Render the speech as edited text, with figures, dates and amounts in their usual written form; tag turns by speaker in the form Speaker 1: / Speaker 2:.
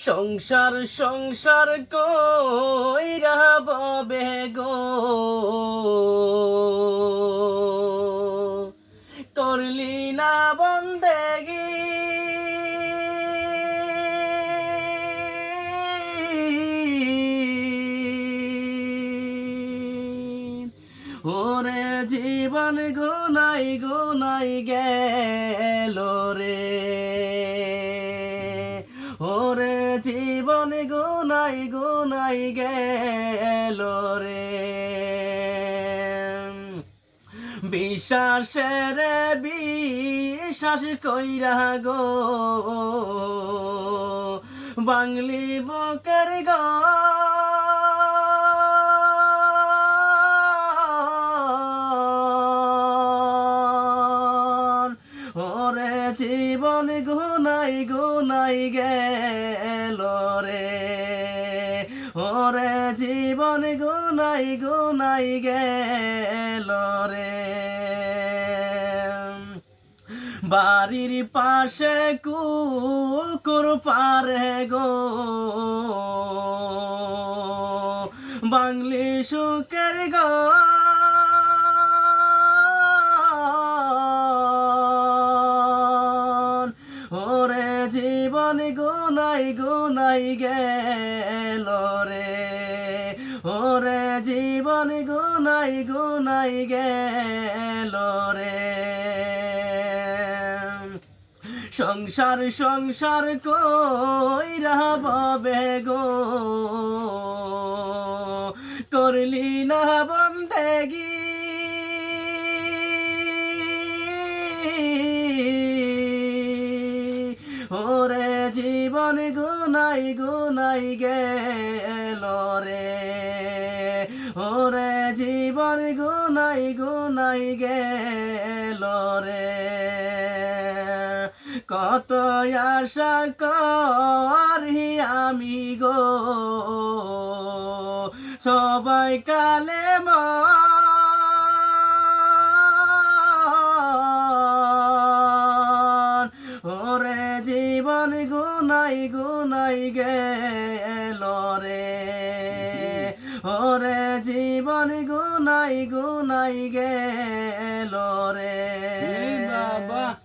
Speaker 1: সংসার সংসার কইরা ববে গো করলি না বন্দেগি ওরে জীবন গুনাই গুনাই গেল রে ওরে জীবন গুনাই গুনাই গেল রে বিশ্বাসের বিশ্বাস কইরা গো বাংলি বুকের গো ওরে জীবন গুনাই গুনাই গেল রে ওরে জীবন গুনাই গুনাই গেল রে বাড়ির পাশে কুকুর পারে গো বাংলি সুখের গো ওরে জীবন গুনাই গুনাই গেল রে ওরে জীবন গুনাই গুনাই গেল রে সংসার সংসার কইরা ববে গো করলি না বন্দেগি ওরে জীবন গুনাই গুনাই গেল রে ওরে জীবন গুনাই গুনাই গেল রে কত আশা করি আমি গো সবাই কালে ওরে জীবন গুনাই গুনাই গেল রে ওরে জীবন গুনাই গুনাই গেল রে
Speaker 2: বাবা।